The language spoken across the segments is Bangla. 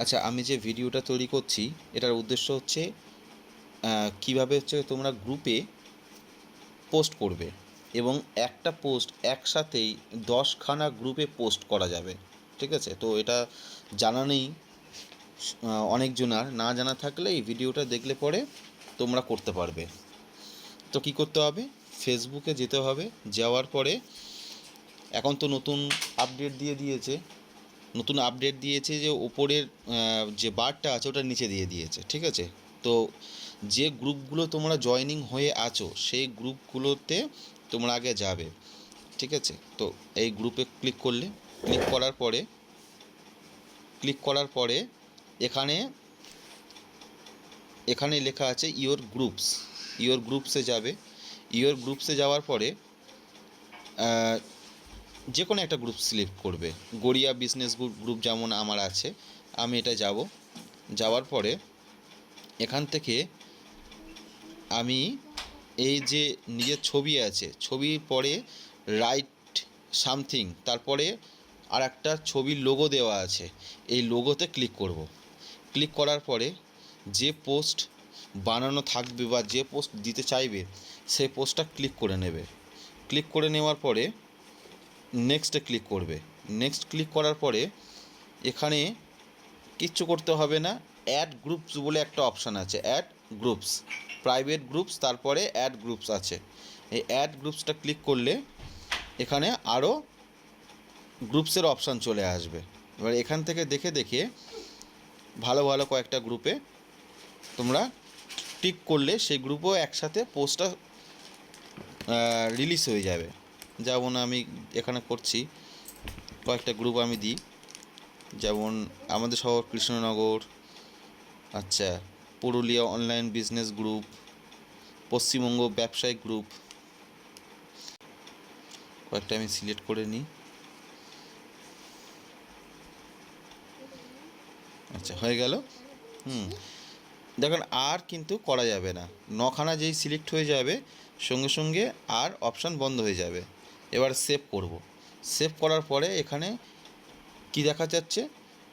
আচ্ছা, আমি যে ভিডিওটা তৈরি করছি এটার উদ্দেশ্য হচ্ছে কীভাবে হচ্ছে তোমরা গ্রুপে পোস্ট করবে এবং একটা পোস্ট একসাথেই 10খানা গ্রুপে পোস্ট করা যাবে। ঠিক আছে? তো এটা জানা নেই অনেকজনার, না জানা থাকলে এই ভিডিওটা দেখলে পরে তোমরা করতে পারবে। তো কী করতে হবে? ফেসবুকে যেতে হবে। যাওয়ার পরে এখন তো নতুন আপডেট দিয়েছে। নতুন আপডেট দিয়েছে যে ওপরের যে বারটা আছে ওটা নিচে দিয়ে দিয়েছে। ঠিক আছে? তো যে গ্রুপগুলো তোমরা জয়েনিং হয়ে আছো সেই গ্রুপগুলোতে তোমরা আগে যাবে। ঠিক আছে? তো এই গ্রুপে ক্লিক করার পরে এখানে এখানে লেখা আছে ইওর গ্রুপসে যাবে। ইওর গ্রুপসে যাওয়ার পরে যে কোনো একটা গ্রুপ সিলেক্ট করবে। গড়িয়া বিজনেস গ্রুপ যেমন আমার আছে, আমি এটা যাব। যাওয়ার পরে এখান থেকে আমি এই যে নিজের ছবি আছে, ছবির পরে রাইট সামথিং, তারপরে আর একটা ছবির লোগো দেওয়া আছে, এই লোগোতে ক্লিক করব। ক্লিক করার পরে যে পোস্ট বানানো থাকবে বা যে পোস্ট দিতে চাইবে সেই পোস্টটা ক্লিক করে নেবে। ক্লিক করে নেওয়ার পরে নেক্সটে ক্লিক করবে। নেক্সট ক্লিক করার পরে এখানে কিচ্ছু করতে হবে না, অ্যাড গ্রুপস বলে একটা অপশান আছে, অ্যাড গ্রুপস, প্রাইভেট গ্রুপস, তারপরে অ্যাড গ্রুপস আছে। এই অ্যাড গ্রুপসটা ক্লিক করলে এখানে আরও গ্রুপসের অপশান চলে আসবে। এবার এখান থেকে দেখে দেখে ভালো ভালো কয়েকটা গ্রুপে তোমরা টিক করলে সেই গ্রুপও একসাথে পোস্টটা রিলিজ হয়ে যাবে। যেমন আমি এখানে করছি, কয়েকটা গ্রুপ আমি দিই, যেমন আমাদের শহর কৃষ্ণনগর, আচ্ছা, Purulia online business group, Paschimbanga ব্যবসায়িক গ্রুপ, কয়েকটা আমি সিলেক্ট করে নিই। আচ্ছা, হয়ে গেল। দেখুন আর কিন্তু করা যাবে না, 9খানা যেই সিলেক্ট হয়ে যাবে সঙ্গে সঙ্গে আর অপশান বন্ধ হয়ে যাবে। এবার সেভ করব। সেভ করার পরে এখানে কি দেখা যাচ্ছে,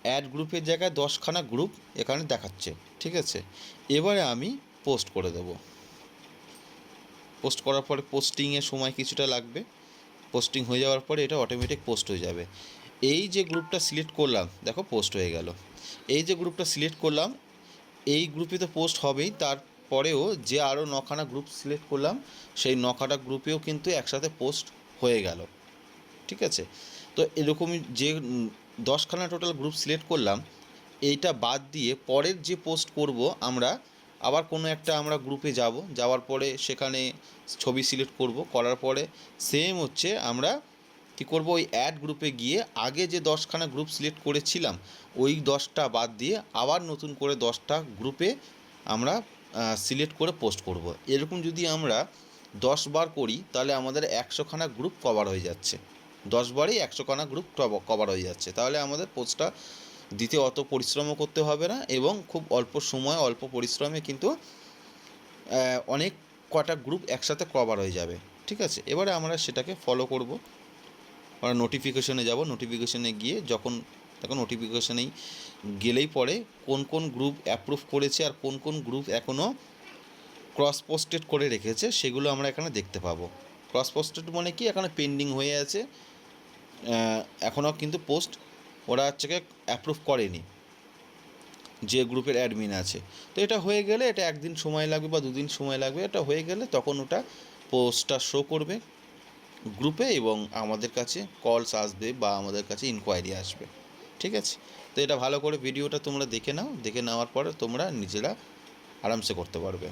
অ্যাড গ্রুপের জায়গায় 10খানা গ্রুপ এখানে দেখাচ্ছে। ঠিক আছে? এবারে আমি পোস্ট করে দেব। পোস্ট করার পরে পোস্টিংয়ের সময় কিছুটা লাগবে। পোস্টিং হয়ে যাওয়ার পরে এটা অটোমেটিক পোস্ট হয়ে যাবে। এই যে গ্রুপটা সিলেক্ট করলাম, দেখো পোস্ট হয়ে গেল। এই যে গ্রুপটা সিলেক্ট করলাম এই গ্রুপে তো পোস্ট হবেই, তারপরেও যে আরও 9খানা গ্রুপ সিলেক্ট করলাম সেই 9খানা গ্রুপেও কিন্তু একসাথে পোস্ট হয়ে গেল। ঠিক আছে? তো এরকমই যে 10খানা টোটাল গ্রুপ সিলেক্ট করলাম, এইটা বাদ দিয়ে পরের যে পোস্ট করব আমরা আবার কোনো একটা আমরা গ্রুপে যাব, যাওয়ার পরে সেখানে ছবি সিলেক্ট করব, করার পরে সেম হচ্ছে আমরা কী করব, ওই অ্যাড গ্রুপে গিয়ে আগে যে 10খানা গ্রুপ সিলেক্ট করেছিলাম ওই 10টা বাদ দিয়ে আবার নতুন করে 10টা গ্রুপে আমরা সিলেক্ট করে পোস্ট করব। এরকম যদি আমরা 10 বার করি তাহলে আমাদের 100খানা গ্রুপ কভার হয়ে যাচ্ছে। 10 বারেই 100খানা গ্রুপ কভার হয়ে যাচ্ছে। তাহলে আমাদের পোস্টটা দিতে অত পরিশ্রমও করতে হবে না এবং খুব অল্প সময় অল্প পরিশ্রমে কিন্তু অনেক কটা গ্রুপ একসাথে কভার হয়ে যাবে। ঠিক আছে? এবারে আমরা সেটাকে ফলো করব। আমরা নোটিফিকেশনে যাব, নোটিফিকেশনে গিয়ে যখন দেখো নোটিফিকেশনেই গেলেই পরে কোন কোন গ্রুপ অ্যাপ্রুভ করেছে আর কোন কোন গ্রুপ এখনও ক্রস পোস্টেড করে রেখেছে সেগুলো আমরা এখানে দেখতে পাবো। ক্রস পোস্টেড মানে কি, এখানে পেন্ডিং হয়ে আছে, এখনও কিন্তু পোস্ট ওরা হচ্ছে অ্যাপ্রুভ করেনি যে গ্রুপের অ্যাডমিন আছে। তো এটা হয়ে গেলে, এটা একদিন সময় লাগবে বা দুদিন সময় লাগবে, এটা হয়ে গেলে তখন ওটা পোস্টটা শো করবে গ্রুপে এবং আমাদের কাছে কলস আসবে বা আমাদের কাছে ইনকোয়ারি আসবে। ঠিক আছে? তো এটা ভালো করে ভিডিওটা তোমরা দেখে নাও, দেখে নেওয়ার পরে তোমরা নিজেরা আরামসে করতে পারবে।